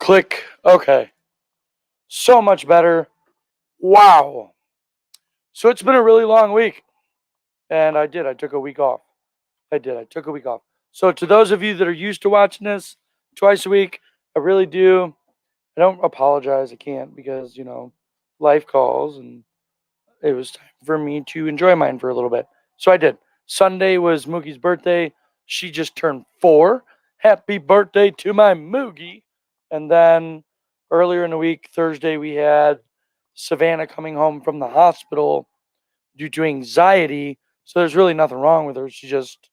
Click. Okay. So much better. Wow. So it's been a really long week. And I took a week off. I took a week off. So to those of you that are used to watching this twice a week, I really do. I don't apologize. I can't because, life calls and it was time for me to enjoy mine for a little bit. So I did. Sunday was Moogie's birthday. She just turned 4. Happy birthday to my Moogie. And then earlier in the week, Thursday, we had Savannah coming home from the hospital due to anxiety. So there's really nothing wrong with her. She's just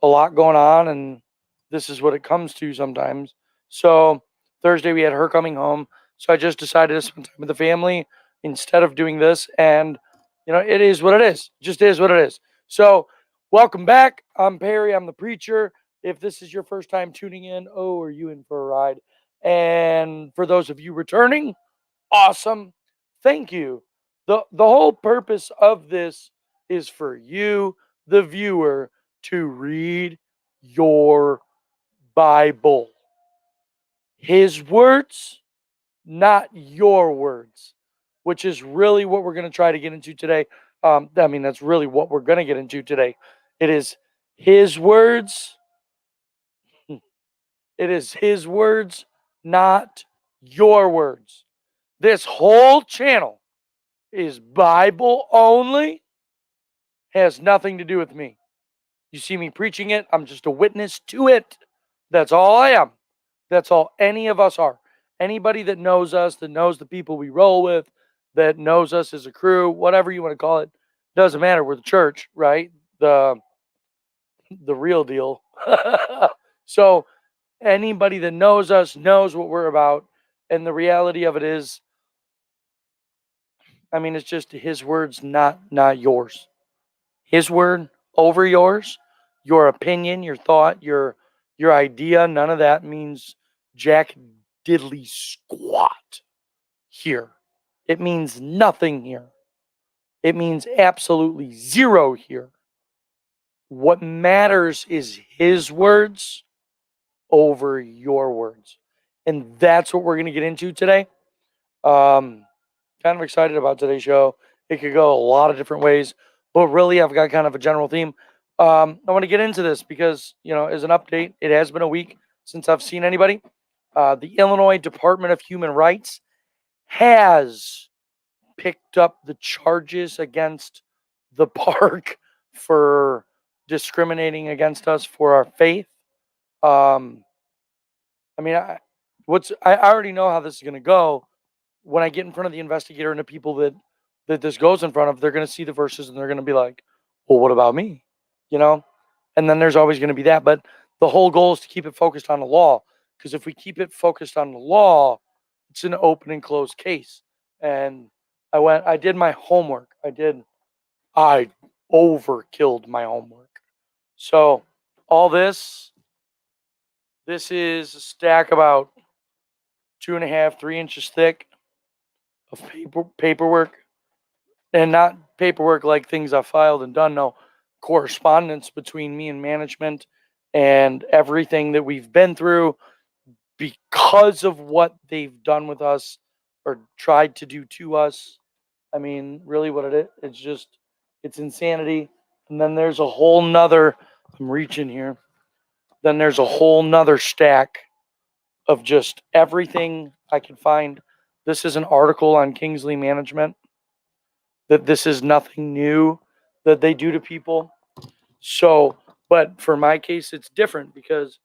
a lot going on, and this is what it comes to sometimes. So Thursday, we had her coming home. So I just decided to spend time with the family instead of doing this. And, it is what it is. It just is what it is. So welcome back. I'm Perry. I'm the preacher. If this is your first time tuning in, are you in for a ride? And for those of you returning, awesome. Thank you. The whole purpose of this is for you, the viewer, to read your Bible. His words, not your words, which is really what we're going to try to get into today. That's really what we're going to get into today. It is his words. It is his words, not your words. This whole channel is Bible only, has nothing to do with me. You see me preaching it, I'm just a witness to it. That's all I am. That's all any of us are. Anybody that knows us, that knows the people we roll with, that knows us as a crew, whatever you want to call it, doesn't matter. We're the church, right? The real deal. So anybody that knows us knows what we're about. And the reality of it is, it's just his words, not yours. His word over yours, your opinion, your thought, your idea, none of that means jack diddly squat here. It means nothing here. It means absolutely zero here. What matters is his words over your words. And that's what we're going to get into today. Kind of excited about today's show. It could go a lot of different ways, but really I've got kind of a general theme. I want to get into this because, as an update, it has been a week since I've seen anybody. The Illinois Department of Human Rights has picked up the charges against the park for discriminating against us for our faith. I already know how this is going to go. When I get in front of the investigator and the people that this goes in front of, they're going to see the verses and they're going to be like, well, what about me? And then there's always going to be that. But the whole goal is to keep it focused on the law. Because if we keep it focused on the law, it's an open and closed case. And I did my homework. I overkilled my homework. So all this is a stack about 2.5, 3 inches thick of paperwork, and not paperwork like things I filed and done. No, correspondence between me and management and everything that we've been through because of what they've done with us or tried to do to us. Really what it is, it's insanity. And then there's a whole nother, I'm reaching here. Then there's a whole nother stack of just everything I can find. This is an article on Kingsley Management, that this is nothing new that they do to people. So, but for my case, it's different because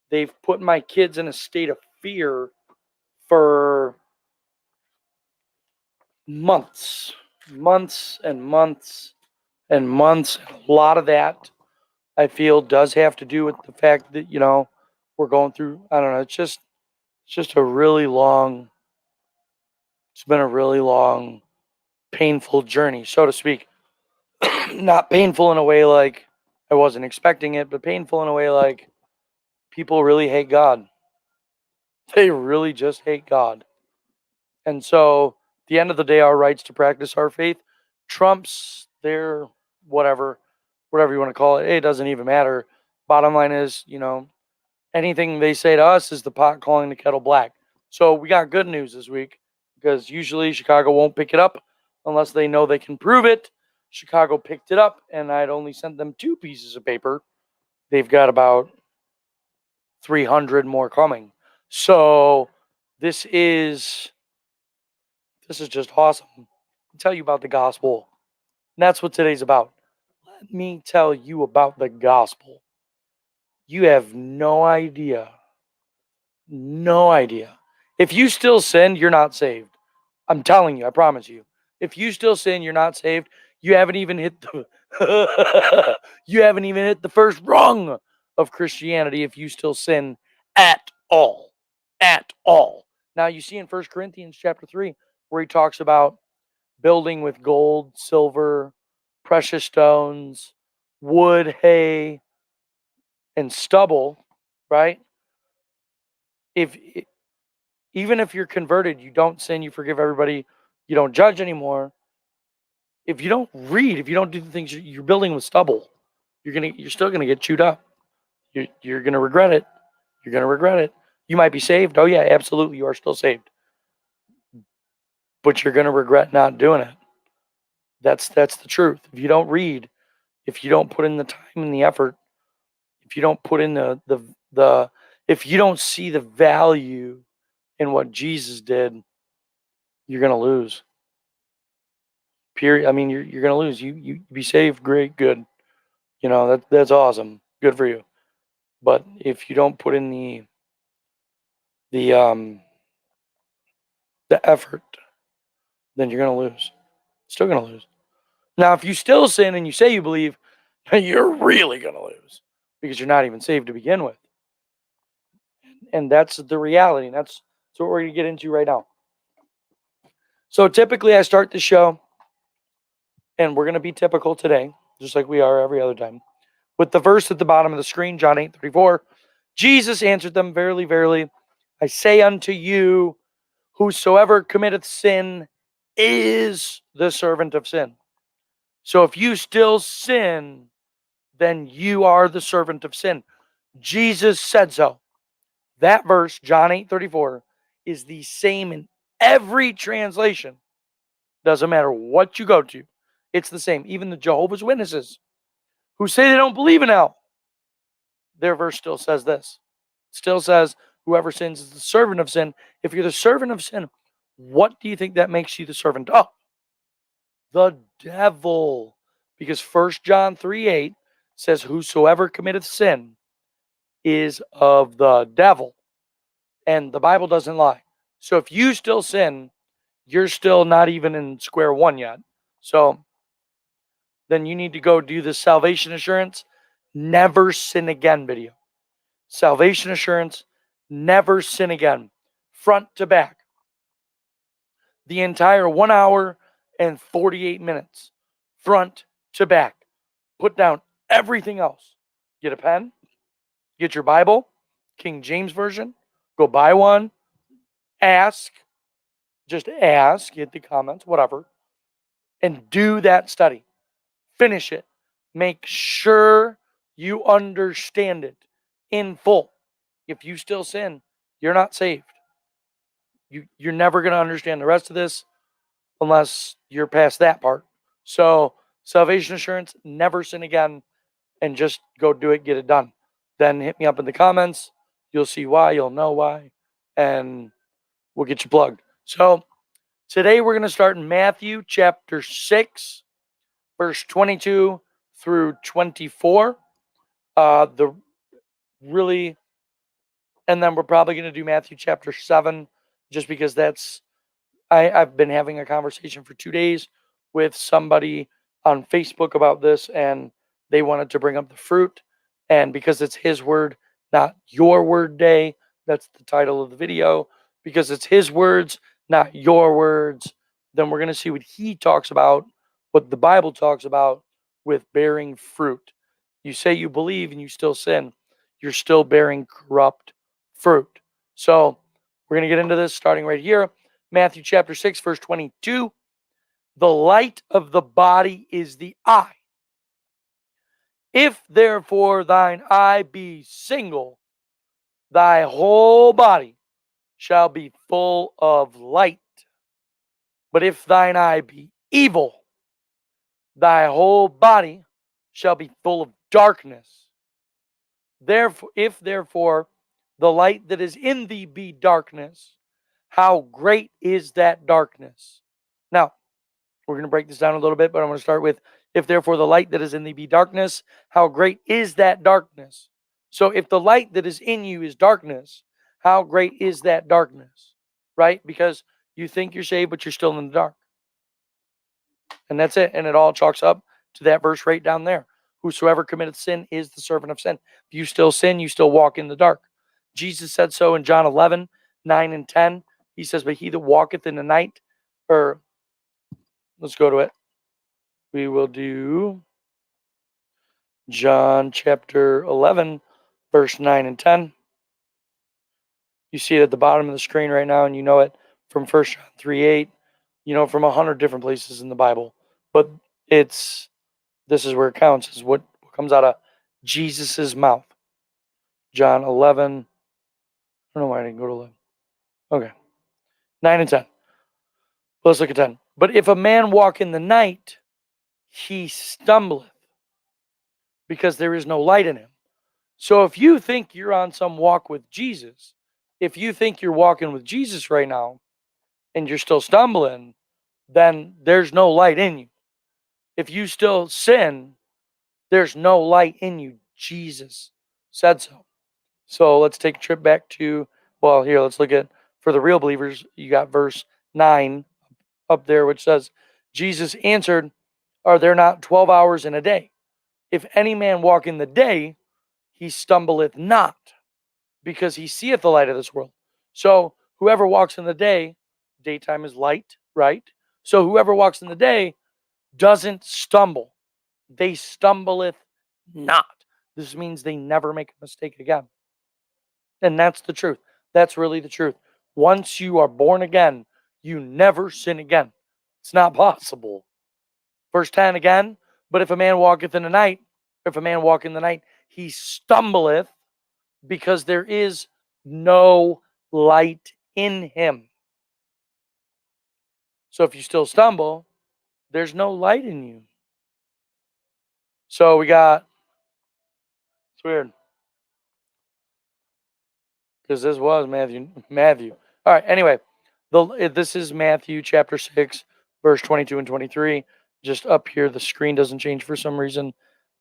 they've put my kids in a state of fear for months and months and months. A lot of that, I feel, does have to do with the fact that, we're going through, I don't know, it's just a really long, it's been a really long, painful journey, so to speak. Not painful in a way like I wasn't expecting it, but painful in a way like people really hate God. They really just hate God. And so, at the end of the day, our rights to practice our faith trumps their whatever you want to call it. It doesn't even matter. Bottom line is, anything they say to us is the pot calling the kettle black. So we got good news this week because usually Chicago won't pick it up unless they know they can prove it. Chicago picked it up, and I'd only sent them 2 pieces of paper. They've got about 300 more coming. So this is just awesome. I'll tell you about the gospel. And that's what today's about. Let me tell you about the gospel. You have no idea. No idea. If you still sin, you're not saved. I'm telling you, I promise you. If you still sin, you're not saved. You haven't even hit the you haven't even hit the first rung of Christianity if you still sin at all. At all. Now you see in 1 Corinthians chapter 3 where he talks about building with gold, silver, precious stones, wood, hay, and stubble, right? If even if you're converted, you don't sin, you forgive everybody, you don't judge anymore. If you don't read, if you don't do the things you're building with stubble, you're still gonna get chewed up. You're gonna regret it. You're gonna regret it. You might be saved. Oh yeah, absolutely, you are still saved, but you're gonna regret not doing it. That's the truth. If you don't read, if you don't put in the time and the effort, if you don't put in the if you don't see the value in what Jesus did, you're gonna lose. Period. I mean, you're gonna lose. You be saved, great, good. That's awesome. Good for you. But if you don't put in the um the effort, then you're gonna lose. Still gonna lose. Now, if you still sin and you say you believe, you're really gonna lose because you're not even saved to begin with. And that's the reality. And that's what we're gonna get into right now. So typically I start the show, and we're gonna be typical today, just like we are every other time, with the verse at the bottom of the screen, John 8:34. Jesus answered them, verily, verily, I say unto you, whosoever committeth sin is the servant of sin. So if you still sin, then you are the servant of sin. Jesus said so. That verse, John 8:34, is the same in every translation. Doesn't matter what you go to. It's the same. Even the Jehovah's Witnesses who say they don't believe in hell, their verse still says this. Still says, whoever sins is the servant of sin. If you're the servant of sin, what do you think that makes you the servant of? The devil. Because 1 John 3:8 says, whosoever committeth sin is of the devil. And the Bible doesn't lie. So if you still sin, you're still not even in square one yet. So then you need to go do the salvation assurance, never sin again video. Salvation assurance, never sin again. Front to back. The entire 1 hour and 48 minutes. Front to back. Put down everything else. Get a pen. Get your Bible. King James Version. Go buy one. Ask. Just ask. Get the comments. Whatever. And do that study. Finish it. Make sure you understand it in full. If you still sin, you're not saved. You're never going to understand the rest of this unless you're past that part. So, salvation assurance, never sin again, and just go do it, get it done. Then hit me up in the comments. You'll see why, you'll know why, and we'll get you plugged. So, today we're going to start in Matthew chapter 6, verse 22 through 24. The really, and then we're probably going to do Matthew chapter 7, just because I've been having a conversation for 2 days with somebody on Facebook about this, and they wanted to bring up the fruit. And because it's his word, not your word day, that's the title of the video. Because it's his words, not your words, then we're going to see what he talks about, what the Bible talks about with bearing fruit. You say you believe and you still sin, you're still bearing corrupt fruit. So we're going to get into this starting right here. Matthew chapter 6, verse 22. The light of the body is the eye. If therefore thine eye be single, thy whole body shall be full of light. But if thine eye be evil, thy whole body shall be full of darkness. Therefore, if therefore the light that is in thee be darkness, how great is that darkness? Now, we're going to break this down a little bit, but I'm going to start with, if therefore the light that is in thee be darkness, how great is that darkness? So if the light that is in you is darkness, how great is that darkness? Right? Because you think you're saved, but you're still in the dark. And that's it. And it all chalks up to that verse right down there. Whosoever committeth sin is the servant of sin. If you still sin, you still walk in the dark. Jesus said so in John 11, 9 and 10. He says, but he that walketh in the night, or let's go to it. We will do John chapter 11, verse 9 and 10. You see it at the bottom of the screen right now, and you know it from 1 John 3, 8. You know, from 100 different places in the Bible. But this is where it counts, is what comes out of Jesus's mouth. John 11. I don't know why I didn't go to 11. Okay. 9 and 10. Let's look at 10. But if a man walk in the night, he stumbleth, because there is no light in him. So if you think you're on some walk with Jesus, if you think you're walking with Jesus right now, and you're still stumbling, then there's no light in you. If you still sin, there's no light in you. Jesus said so. So let's take a trip back to, well, here, let's look at, for the real believers, you got verse 9 up there, which says, Jesus answered, are there not 12 hours in a day? If any man walk in the day, he stumbleth not, because he seeth the light of this world. So whoever walks in the day, daytime is light, right? So whoever walks in the day doesn't stumble. They stumbleth not. This means they never make a mistake again. And that's the truth. That's really the truth. Once you are born again, you never sin again. It's not possible. Verse 10 again, but if a man walketh in the night, if a man walk in the night, he stumbleth, because there is no light in him. So if you still stumble, there's no light in you. So we got, it's weird, because this was Matthew. All right, anyway, this is Matthew chapter 6, verse 22 and 23. Just up here, the screen doesn't change for some reason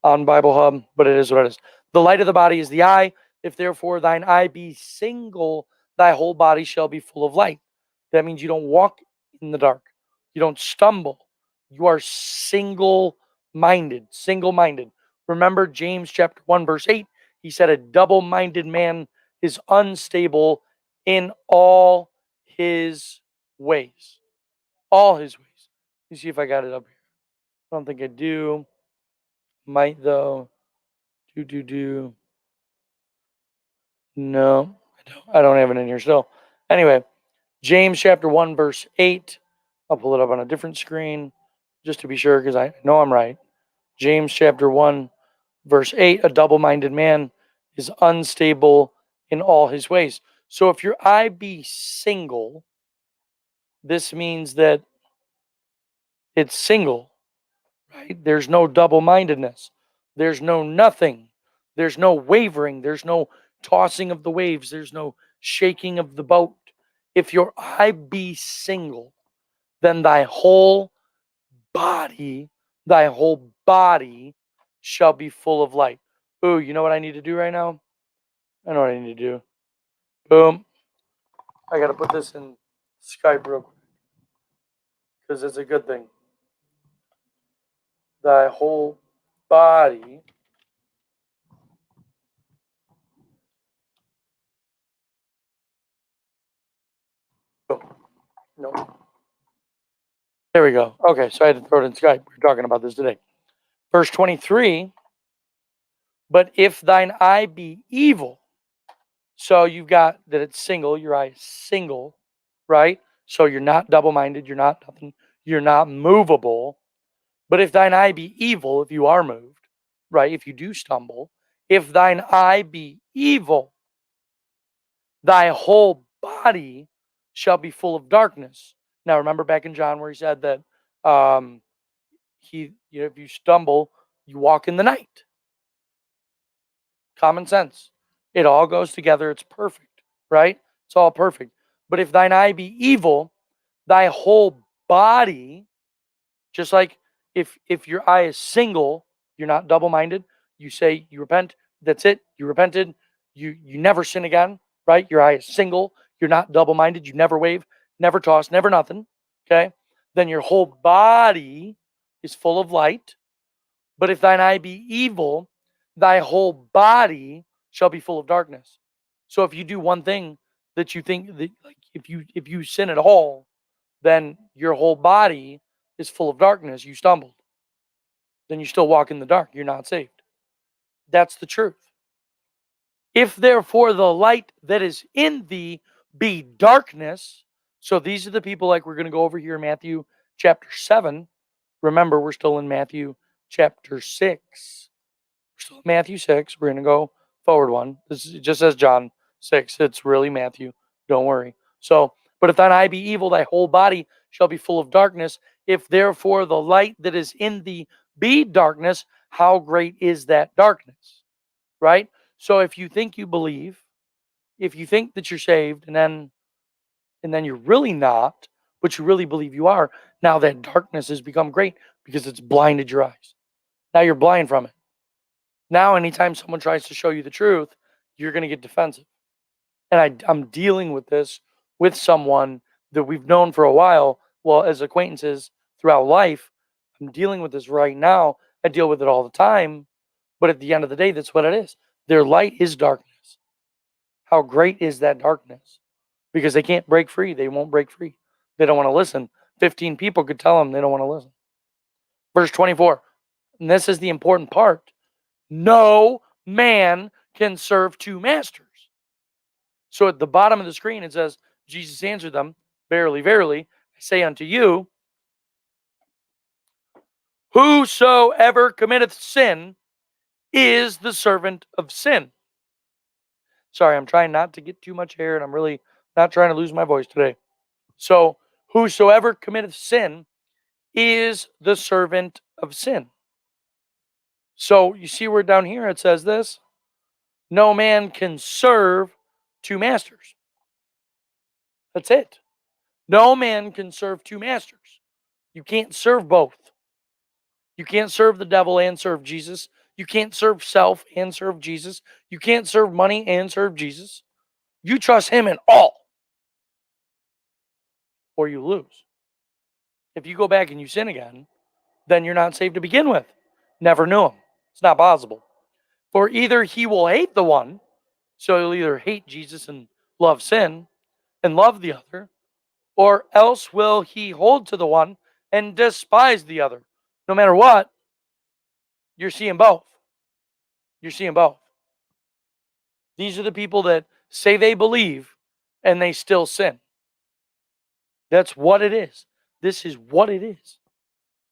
on Bible Hub, but it is what it is. The light of the body is the eye. If therefore thine eye be single, thy whole body shall be full of light. That means you don't walk in the dark. You don't stumble. You are single-minded. Remember James chapter 1, verse 8? He said a double-minded man is unstable in all his ways. All his ways. Let me see if I got it up here. I don't think I do. Might though. No, I don't have it in here still. Anyway, James chapter 1, verse 8. I'll pull it up on a different screen just to be sure, because I know I'm right. James chapter 1, verse 8. A double-minded man is unstable in all his ways. So if your eye be single, this means that it's single, right? There's no double-mindedness. There's no nothing. There's no wavering. There's no tossing of the waves. There's no shaking of the boat. If your eye be single, then thy whole body shall be full of light. Ooh, you know what I need to do right now? I know what I need to do. Boom. I got to put this in Skype real quick, because it's a good thing. Thy whole body no. There we go. Okay, so I had to throw it in Skype. We're talking about this today. Verse 23, but if thine eye be evil, so you've got that it's single, your eye is single, right? So you're not double-minded, you're not nothing, you're not movable. But if thine eye be evil, if you are moved, right? If you do stumble, if thine eye be evil, thy whole body shall be full of darkness. Now, remember back in John where he said that um, if you stumble, you walk in the night. Common sense. It all goes together. It's perfect, right? It's all perfect. But if thine eye be evil, thy whole body, just like if your eye is single, you're not double-minded. You say you repent, that's it. You repented. You never sin again, right? Your eye is single. You're not double-minded. You never wave, never toss, never nothing. Okay? Then your whole body is full of light. But if thine eye be evil, thy whole body shall be full of darkness. So if you do one thing that you think that, like, if you sin at all, then your whole body is full of darkness. You stumbled. Then you still walk in the dark. You're not saved. That's the truth. If therefore the light that is in thee be darkness, so these are the people like we're going to go over here in Matthew chapter 7. Remember, we're still in Matthew chapter 6. We're still in Matthew 6. We're going to go forward one. It just says John 6. It's really Matthew. Don't worry. So, but if thine eye be evil, thy whole body shall be full of darkness. If therefore the light that is in thee be darkness, how great is that darkness? Right? So if you think you believe, if you think that you're saved, and then you're really not, but you really believe you are, now that darkness has become great because it's blinded your eyes. Now you're blind from it. Now anytime someone tries to show you the truth, you're going to get defensive. And I'm dealing with this with someone that we've known for a while, well, as acquaintances throughout life. I'm dealing with this right now. I deal with it all the time. But at the end of the day, that's what it is. Their light is darkness. How great is that darkness? Because they can't break free. They won't break free. They don't want to listen. 15 people could tell them they don't want to listen. Verse 24. And this is the important part. No man can serve two masters. So at the bottom of the screen, it says, Jesus answered them, verily, verily, I say unto you, whosoever committeth sin is the servant of sin. Sorry, I'm trying not to get too much hair, and I'm really not trying to lose my voice today. So, whosoever committeth sin is the servant of sin. So, you see where down here it says this? No man can serve two masters. That's it. No man can serve two masters. You can't serve both. You can't serve the devil and serve Jesus. You can't serve self and serve Jesus. You can't serve money and serve Jesus. You trust him in all, or you lose. If you go back and you sin again, then you're not saved to begin with. Never knew him. It's not possible. For either he will hate the one, so he'll either hate Jesus and love sin and love the other, or else will he hold to the one and despise the other. No matter what, you're seeing both. You're seeing both. These are the people that say they believe and they still sin. That's what it is. This is what it is.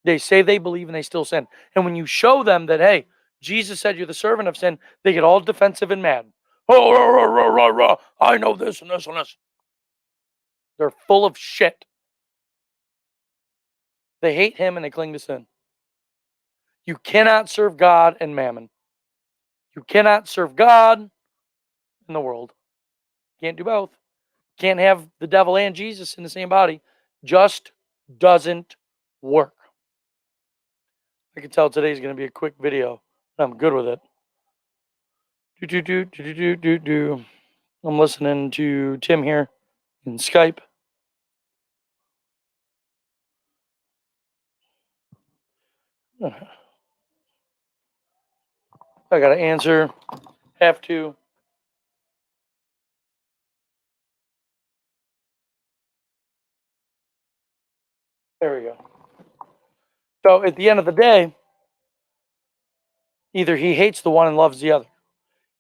They say they believe and they still sin. And when you show them that, hey, Jesus said you're the servant of sin, they get all defensive and mad. Oh, rah, rah, rah, rah, I know this and this and this. They're full of shit. They hate him and they cling to sin. You cannot serve God and mammon. You cannot serve God and the world. Can't do both. Can't have the devil and Jesus in the same body. Just doesn't work. I can tell today's going to be a quick video. I'm good with it. I'm listening to Tim here in Skype. I got to answer. Have to. There we go. So at the end of the day, either he hates the one and loves the other.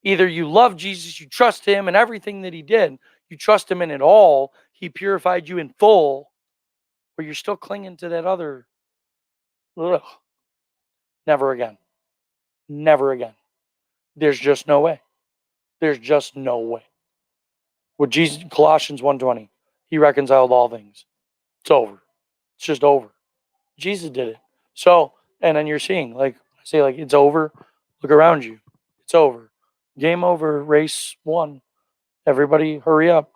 Either you love Jesus, you trust him and everything that he did, you trust him in it all, he purified you in full, or you're still clinging to that other. Ugh. Never again. Never again. There's just no way. There's just no way. With Jesus, Colossians 1:20, he reconciled all things. It's over. It's just over. Jesus did it. So, and then you're seeing, like, I say, like, it's over. Look around you. It's over. Game over. Race won. Everybody hurry up.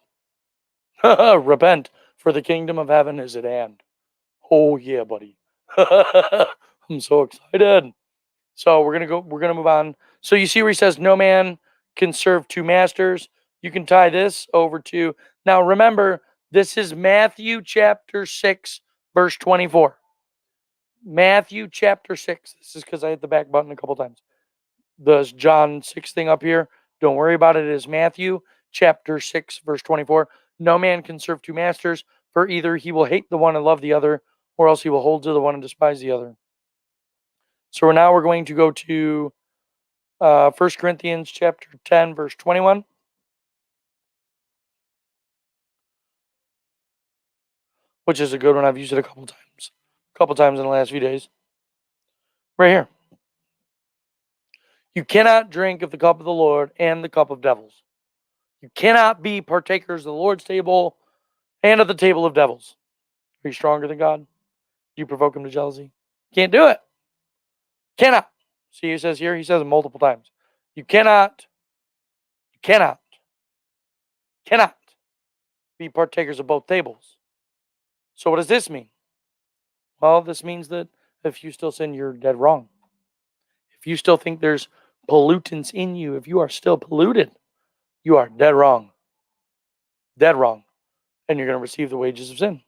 Repent, for the kingdom of heaven is at hand. Oh yeah, buddy. I'm so excited. So we're gonna move on. So you see where he says no man can serve two masters. You can tie this over to, now remember, this is Matthew chapter 6, verse 24. Matthew chapter 6. This is because I hit the back button a couple times. The John 6 thing up here, don't worry about it. It is Matthew chapter 6, verse 24. No man can serve two masters, for either he will hate the one and love the other, or else he will hold to the one and despise the other. So now we're going to go to 1 Corinthians chapter 10, verse 21. Which is a good one. I've used it a couple times in the last few days. Right here. You cannot drink of the cup of the Lord and the cup of devils. You cannot be partakers of the Lord's table and of the table of devils. Are you stronger than God? Do you provoke him to jealousy? Can't do it. Cannot. See, he says it multiple times. You cannot be partakers of both tables. So what does this mean? Well, this means that if you still sin, you're dead wrong. If you still think there's pollutants in you, if you are still polluted, you are dead wrong. Dead wrong. And you're going to receive the wages of sin.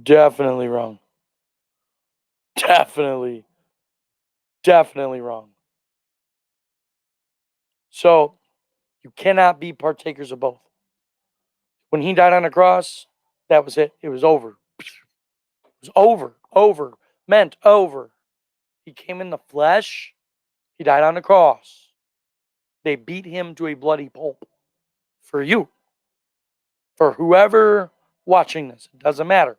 Definitely wrong. Definitely wrong. So you cannot be partakers of both. When he died on the cross, that was it. It was over. It was over. Over. Meant over. He came in the flesh. He died on the cross. They beat him to a bloody pulp. For you. For whoever watching this. It doesn't matter.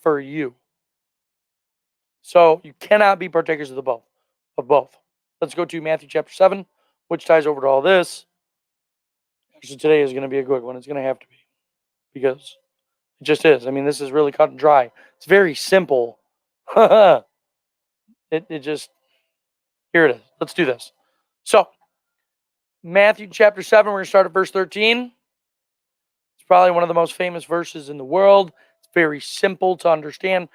For you. So you cannot be partakers of both. Let's go to Matthew chapter 7, which ties over to all this. Actually, today is going to be a good one. It's going to have to be. Because it just is. I mean, this is really cut and dry. It's very simple. it just, here it is. Let's do this. So, Matthew chapter 7, we're going to start at verse 13. It's probably one of the most famous verses in the world. It's very simple to understand.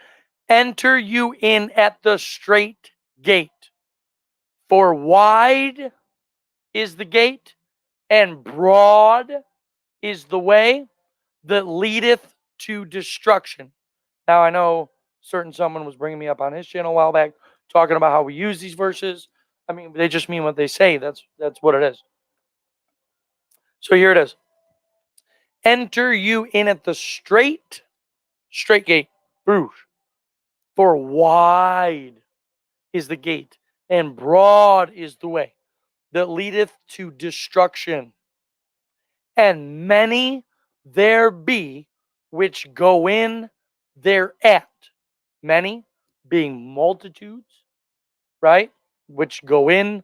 Enter you in at the straight gate. For wide is the gate, and broad is the way that leadeth to destruction. Now, I know someone was bringing me up on his channel a while back, talking about how we use these verses. I mean, they just mean what they say. That's what it is. So here it is. Enter you in at the straight gate. For wide is the gate, and broad is the way that leadeth to destruction. And many there be which go in thereat. Many being multitudes, right? Which go in,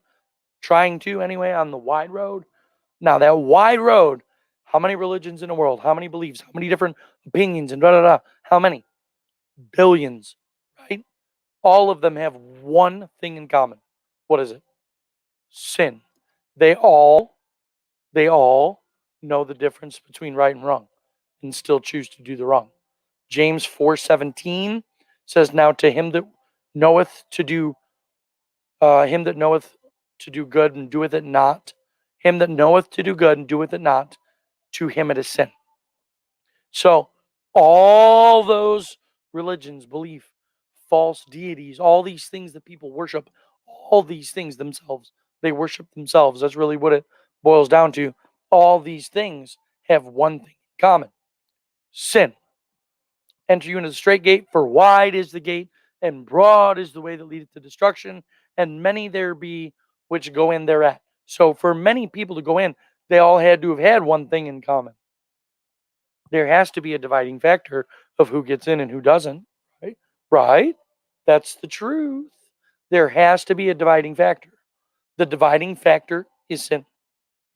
trying to anyway, on the wide road. Now, that wide road, how many religions in the world? How many beliefs? How many different opinions and How many? Billions, right? All of them have one thing in common. What is it? Sin. They all know the difference between right and wrong and still choose to do the wrong. James 4:17 says, now to him that knoweth to do good and doeth it not, him that knoweth to do good and doeth it not, to him it is sin. So all those religions, belief, false deities, all these things that people worship, all these things themselves, they worship themselves. That's really what it boils down to. All these things have one thing in common: sin. Enter you into the straight gate, for wide is the gate, and broad is the way that leadeth to destruction, and many there be which go in thereat. So for many people to go in, they all had to have had one thing in common. There has to be a dividing factor of who gets in and who doesn't, right? Right? That's the truth. there has to be a dividing factor. The dividing factor is sin.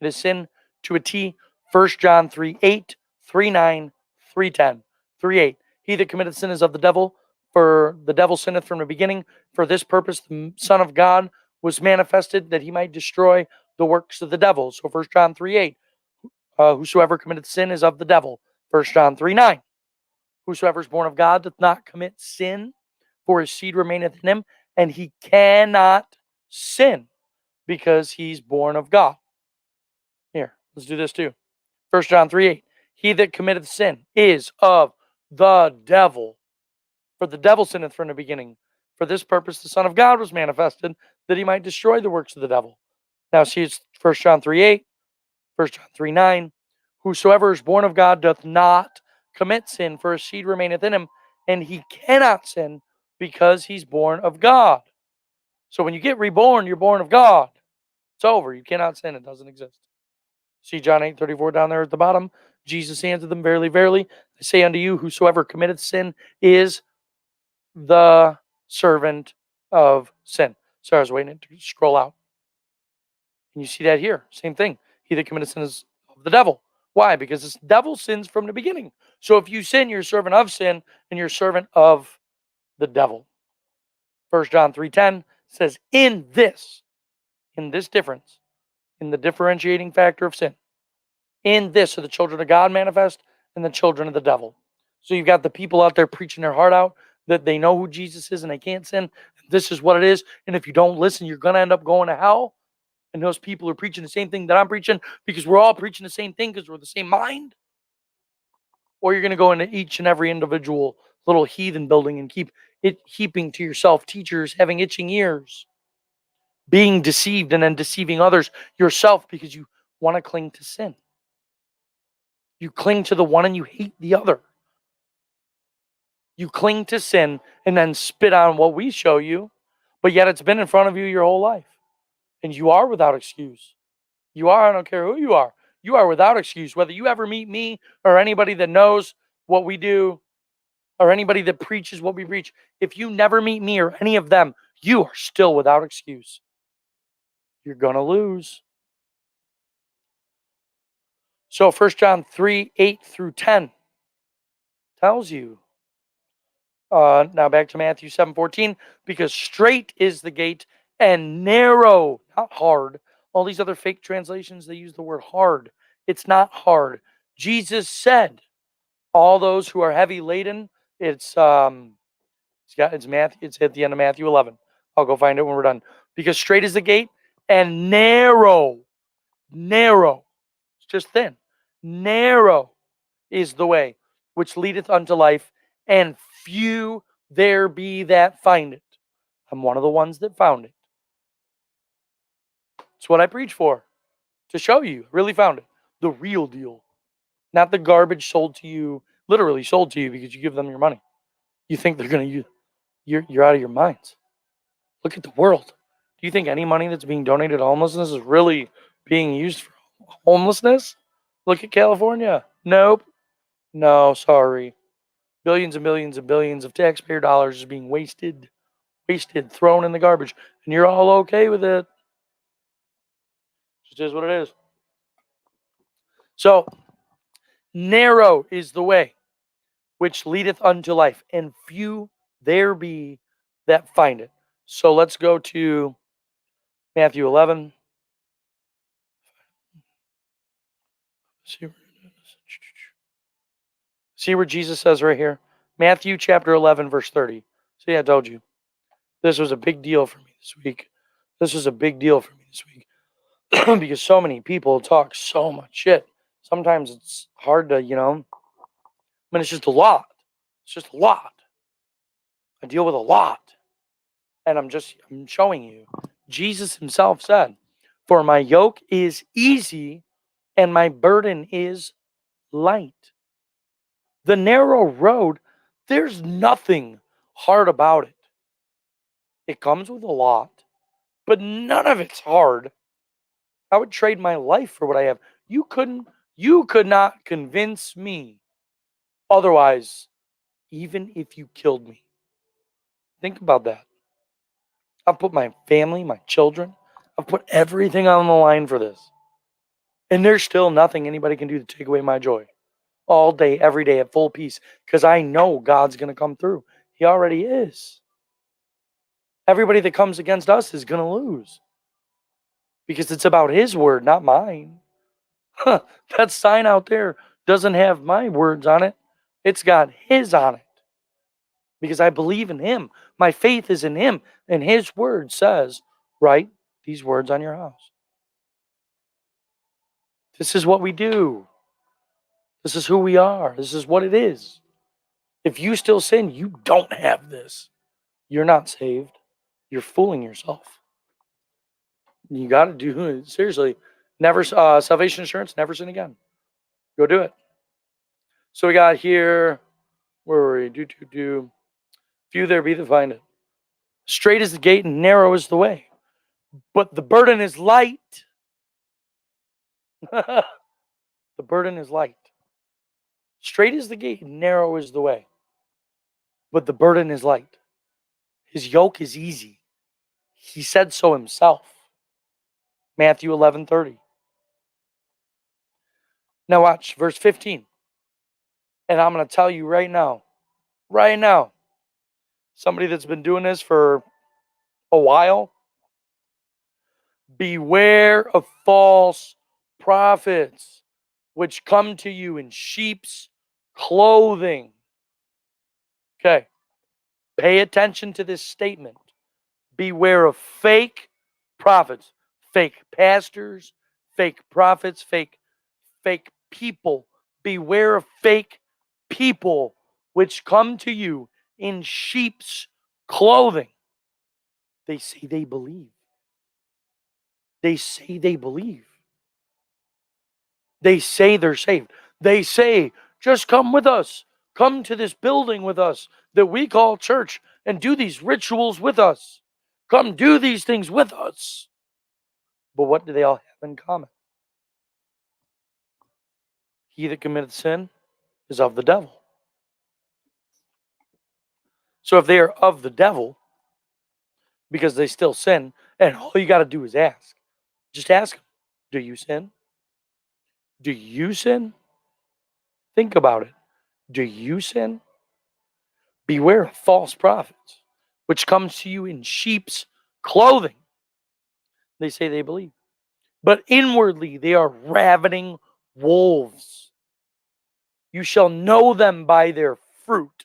It is sin to a T. 1 John 3:8, 3:9, 3:10, 3:8. He that committeth sin is of the devil, for the devil sinneth from the beginning. For this purpose the Son of God was manifested, that he might destroy the works of the devil. So 1 John 3:8, whosoever committeth sin is of the devil. 1 John 3:9, whosoever is born of God doth not commit sin, for his seed remaineth in him, and he cannot sin because he's born of God. Here, let's do this too. 1 John 3:8, he that committeth sin is of the devil, for the devil sinneth from the beginning. For this purpose the Son of God was manifested, that he might destroy the works of the devil. Now see, it's 1 John 3:8, 1 John 3:9, whosoever is born of God doth not commit sin, for his seed remaineth in him, and he cannot sin because he's born of God. So when you get reborn, you're born of God. It's over. You cannot sin. It doesn't exist. See John 8:34 down there at the bottom. Jesus answered them, verily, verily, I say unto you, whosoever committeth sin is the servant of sin. Sorry, I was waiting to scroll out. And you see that here. Same thing. He that committeth sin is of the devil. Why? Because this devil sins from the beginning. So if you sin, you're a servant of sin, and you're a servant of the devil. 1 John 3:10 says, in this difference, in the differentiating factor of sin, in this are the children of God manifest and the children of the devil. So you've got the people out there preaching their heart out that they know who Jesus is and they can't sin. This is what it is. And if you don't listen, you're going to end up going to hell. And those people are preaching the same thing that I'm preaching because we're all preaching the same thing because we're the same mind. Or you're going to go into each and every individual little heathen building and keep it heaping to yourself teachers having itching ears, being deceived and then deceiving others yourself because you want to cling to sin. You cling to the one and you hate the other. You cling to sin and then spit on what we show you, but yet it's been in front of you your whole life. And you are without excuse. You are, I don't care who you are. You are without excuse. Whether you ever meet me or anybody that knows what we do or anybody that preaches what we preach, if you never meet me or any of them, you are still without excuse. You're going to lose. So 1 John 3:8 through 10 tells you. Now back to Matthew 7:14, because straight is the gate and narrow, not hard. All these other fake translations, they use the word hard. It's not hard. Jesus said, all those who are heavy laden, it's Matthew, it's at the end of Matthew 11. I'll go find it when we're done. Because straight is the gate and narrow, it's just thin. Narrow is the way which leadeth unto life, and few there be that find it. I'm one of the ones that found it. It's what I preach for, to show you. Really found it. The real deal. Not the garbage sold to you, literally sold to you because you give them your money. You think they're going to use. You're out of your minds. Look at the world. Do you think any money that's being donated to homelessness is really being used for homelessness? Look at California. Nope. No, sorry. Billions and billions and billions of taxpayer dollars is being wasted, thrown in the garbage, and you're all okay with it. Just is what it is. So, narrow is the way which leadeth unto life, and few there be that find it. So let's go to Matthew 11. See where Jesus says right here? Matthew chapter 11, verse 30. See, I told you. This was a big deal for me this week. Because so many people talk so much shit. Sometimes it's hard to, it's just a lot. It's just a lot. I deal with a lot. And I'm showing you. Jesus himself said, for my yoke is easy and my burden is light. The narrow road, there's nothing hard about it. It comes with a lot, but none of it's hard. I would trade my life for what I have. You could not convince me otherwise, even if you killed me. Think about that. I've put my family, my children, I've put everything on the line for this. And there's still nothing anybody can do to take away my joy. All day, every day at full peace. Because I know God's going to come through. He already is. Everybody that comes against us is going to lose. Because it's about his word, not mine. That sign out there doesn't have my words on it. It's got his on it. Because I believe in him. My faith is in him. And his word says, write these words on your house. This is what we do. This is who we are. This is what it is. If you still sin, you don't have this. You're not saved. You're fooling yourself. You got to do it. Seriously. Never, salvation insurance, never sin again. Go do it. So we got here, where were we? Few there be that find it. Straight is the gate and narrow is the way. But the burden is light. The burden is light. Straight is the gate and narrow is the way. But the burden is light. His yoke is easy. He said so himself. Matthew 11:30. Now watch, verse 15. And I'm going to tell you right now, somebody that's been doing this for a while, beware of false prophets, which come to you in sheep's clothing. Okay, pay attention to this statement. Beware of fake prophets, fake pastors, fake prophets, fake people. Beware of fake people which come to you in sheep's clothing. They say they believe. They say they believe. They say they're saved. They say, just come with us. Come to this building with us that we call church and do these rituals with us. Come do these things with us. But what do they all have in common? He that committeth sin is of the devil. So if they are of the devil, because they still sin, and all you got to do is ask. Just ask them, do you sin? Do you sin? Think about it. Do you sin? Beware of false prophets, which comes to you in sheep's clothing. They say they believe. But inwardly they are ravening wolves. You shall know them by their fruit.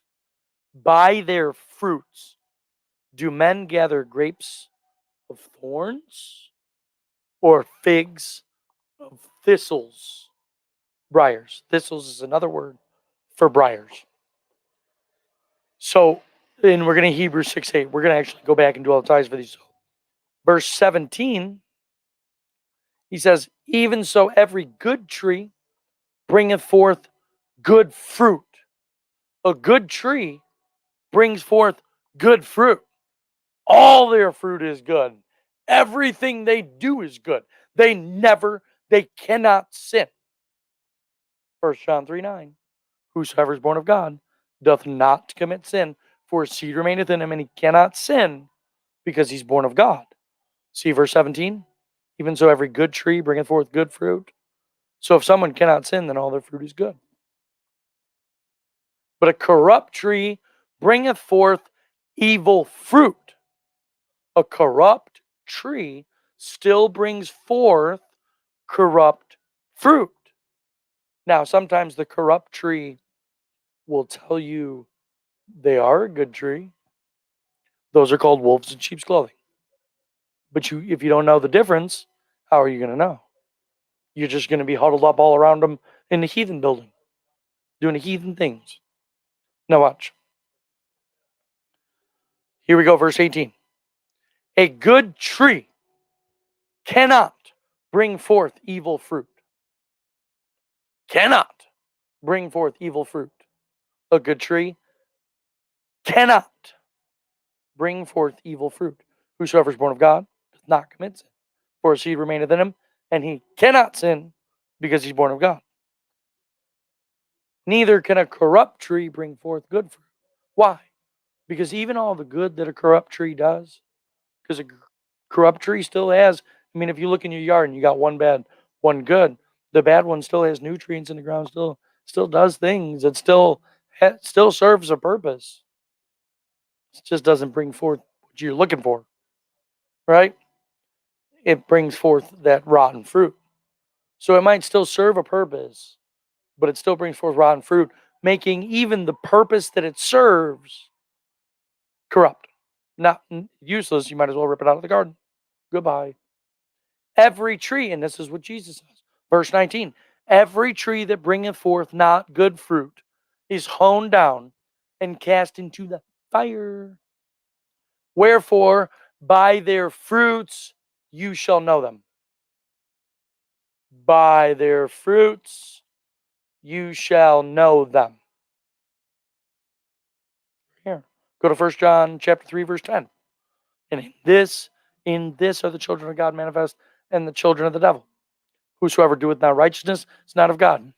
By their fruits. Do men gather grapes of thorns or figs of thistles? Briars. Thistles is another word for briars. So, and we're going to Hebrews 6:8. We're going to actually go back and do all the ties for these. So, verse 17, he says, even so every good tree bringeth forth good fruit. A good tree brings forth good fruit. All their fruit is good. Everything they do is good. They cannot sin. 1 John 3:9. Whosoever is born of God doth not commit sin, for his seed remaineth in him, and he cannot sin because he's born of God. See verse 17? Even so every good tree bringeth forth good fruit. So if someone cannot sin, then all their fruit is good. But a corrupt tree bringeth forth evil fruit. A corrupt tree still brings forth corrupt fruit. Now, sometimes the corrupt tree will tell you they are a good tree. Those are called wolves in sheep's clothing. But if you don't know the difference, how are you going to know? You're just going to be huddled up all around them in the heathen building, doing the heathen things. Now watch. Here we go, verse 18. A good tree cannot bring forth evil fruit. Cannot bring forth evil fruit. A good tree cannot bring forth evil fruit. Whosoever is born of God does not commit sin, for his seed remaineth in him, and he cannot sin because he's born of God. Neither can a corrupt tree bring forth good fruit. Why? Because even all the good that a corrupt tree does, because a corrupt tree still has, I mean, if you look in your yard and you got one bad, one good, the bad one still has nutrients in the ground, still does things. It still serves a purpose. It just doesn't bring forth what you're looking for, right? It brings forth that rotten fruit. So it might still serve a purpose, but it still brings forth rotten fruit, making even the purpose that it serves corrupt. Not useless. You might as well rip it out of the garden. Goodbye. Every tree, and this is what Jesus says, verse 19, every tree that bringeth forth not good fruit is hewn down and cast into the fire. Wherefore, by their fruits you shall know them. By their fruits you shall know them. Here, go to 1 John chapter 3, verse 10. And in this are the children of God manifest, and the children of the devil. Whosoever doeth not righteousness is not of God,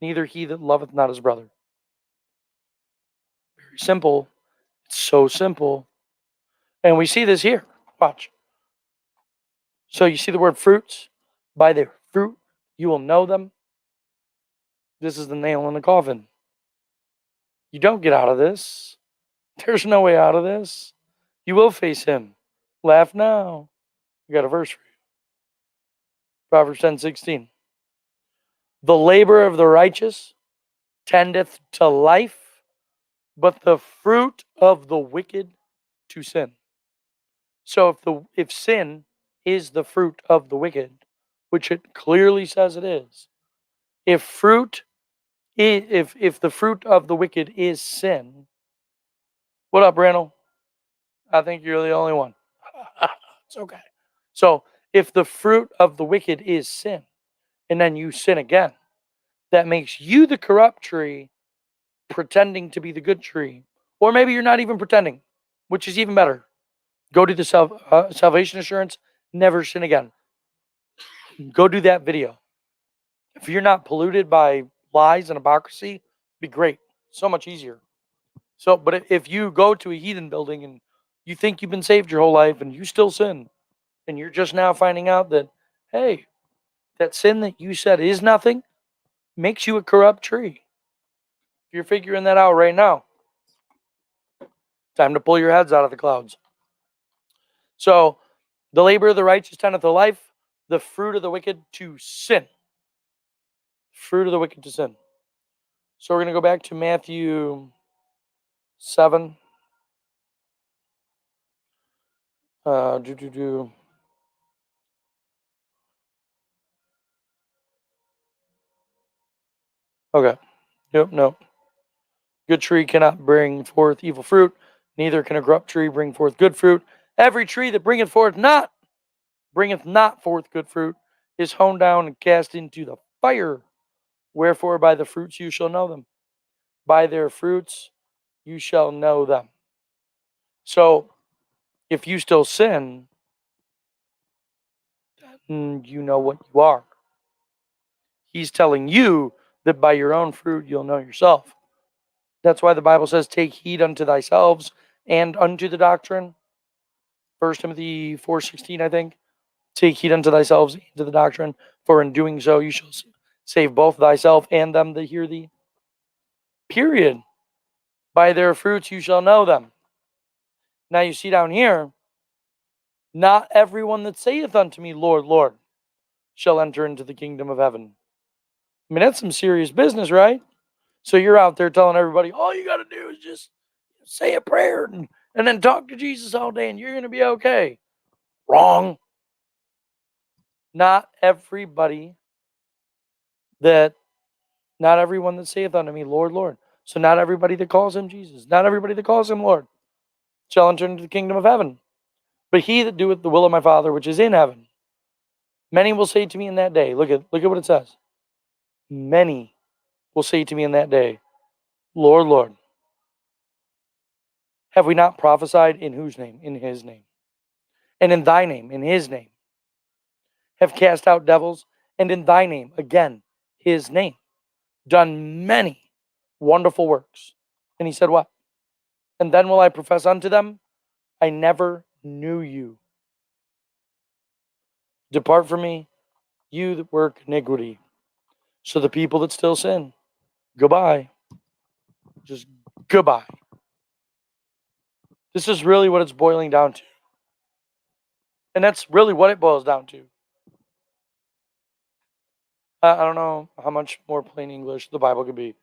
neither he that loveth not his brother. Very simple. It's so simple. And we see this here. Watch. So you see the word fruits? By their fruit you will know them. This is the nail in the coffin. You don't get out of this. There's no way out of this. You will face him. Laugh now. We got a verse for you. Proverbs 10:16. The labor of the righteous tendeth to life, but the fruit of the wicked to sin. So if sin is the fruit of the wicked, which it clearly says it is, if the fruit of the wicked is sin, what up, Randall? I think you're the only one. It's okay. So if the fruit of the wicked is sin, and then you sin again, that makes you the corrupt tree pretending to be the good tree. Or maybe you're not even pretending, which is even better. Go do the salvation assurance, never sin again. Go do that video. If you're not polluted by lies and hypocrisy, be great. So much easier. So, but if you go to a heathen building and you think you've been saved your whole life and you still sin, and you're just now finding out that, hey, that sin that you said is nothing makes you a corrupt tree. If you're figuring that out right now, time to pull your heads out of the clouds. So, the labor of the righteous tendeth to life, the fruit of the wicked to sin. Fruit of the wicked to sin. So, we're going to go back to Matthew 7. Okay. Yep, no. Good tree cannot bring forth evil fruit, neither can a corrupt tree bring forth good fruit. Every tree that bringeth not forth good fruit is hewn down and cast into the fire. Wherefore by the fruits you shall know them. By their fruits you shall know them. So if you still sin, then you know what you are. He's telling you that by your own fruit you'll know yourself. That's why the Bible says, take heed unto thyself and unto the doctrine. 1 Timothy 4:16, I think. Take heed unto thyself and to the doctrine, for in doing so you shall save both thyself and them that hear thee. Period. By their fruits you shall know them. Now you see down here, not everyone that saith unto me, Lord, Lord, shall enter into the kingdom of heaven. I mean, that's some serious business, right? So you're out there telling everybody, all you got to do is just say a prayer and then talk to Jesus all day and you're going to be okay. Wrong. Not everyone that saith unto me, Lord, Lord. So not everybody that calls him Jesus, not everybody that calls him Lord, shall enter into the kingdom of heaven. But he that doeth the will of my Father which is in heaven. Many will say to me in that day, look at what it says. Many will say to me in that day, Lord, Lord, have we not prophesied in whose name? In his name. And in thy name, in his name. Have cast out devils, and in thy name, again, his name. Done many wonderful works. And he said what? And then will I profess unto them, I never knew you. Depart from me, you that work iniquity. So the people that still sin, goodbye. Just goodbye. This is really what it's boiling down to. And that's really what it boils down to. I don't know how much more plain English the Bible could be.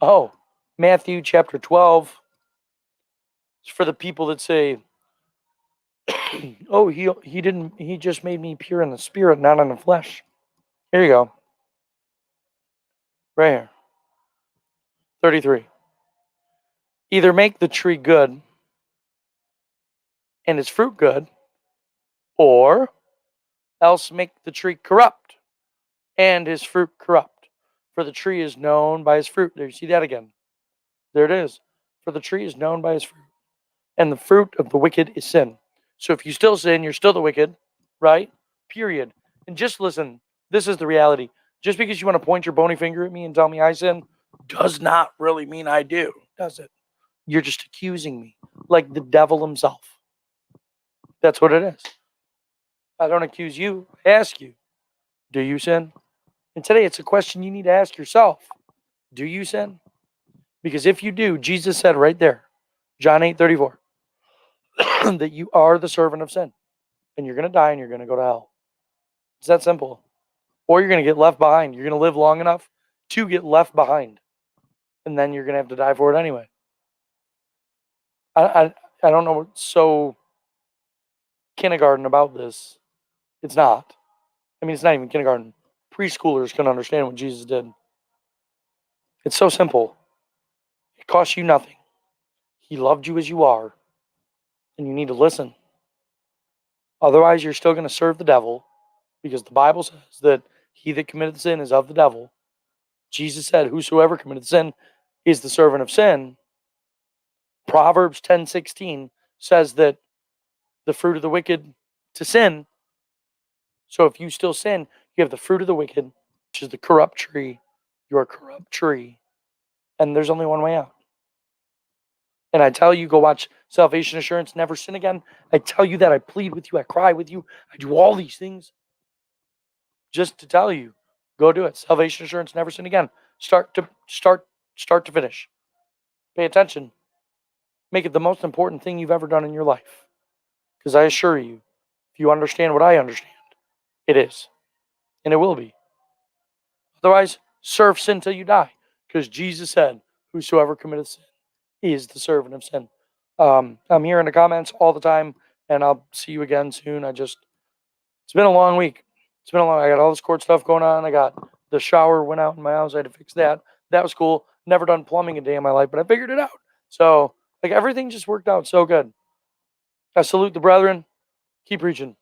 Oh, Matthew chapter 12. It's for the people that say, oh, he just made me pure in the spirit, not in the flesh. Here you go. Right here. 33. Either make the tree good and its fruit good, or else make the tree corrupt and his fruit corrupt. For the tree is known by his fruit. There, you see that again. There it is. For the tree is known by his fruit. And the fruit of the wicked is sin. So if you still sin, you're still the wicked, right? Period. And just listen, this is the reality. Just because you want to point your bony finger at me and tell me I sin does not really mean I do, does it? You're just accusing me like the devil himself. That's what it is. I don't accuse you, I ask you, do you sin? And today it's a question you need to ask yourself. Do you sin? Because if you do, Jesus said right there, John 8:34, that you are the servant of sin. And you're going to die and you're going to go to hell. It's that simple. Or you're going to get left behind. You're going to live long enough to get left behind. And then you're going to have to die for it anyway. I don't know what's so kindergarten about this. It's not. I mean, it's not even kindergarten. Preschoolers can understand what Jesus did. It's so simple. It costs you nothing. He loved you as you are. And you need to listen. Otherwise, you're still going to serve the devil, because the Bible says that he that committed sin is of the devil. Jesus said, whosoever committed sin is the servant of sin. Proverbs 10:16 says that the fruit of the wicked to sin. So if you still sin, you have the fruit of the wicked, which is the corrupt tree. You're a corrupt tree. And there's only one way out. And I tell you, go watch Salvation Assurance, Never Sin Again. I tell you that. I plead with you. I cry with you. I do all these things just to tell you, go do it. Salvation Assurance, Never Sin Again. Start to finish. Pay attention. Make it the most important thing you've ever done in your life. Because I assure you, if you understand what I understand, it is. And it will be. Otherwise, serve sin till you die. Because Jesus said, whosoever committeth sin is the servant of sin. I'm here in the comments all the time, and I'll see you again soon. It's been a long week. I got all this court stuff going on. I got the shower went out in my house. I had to fix that. That was cool. Never done plumbing a day in my life, but I figured it out. So, everything just worked out so good. I salute the brethren. Keep preaching.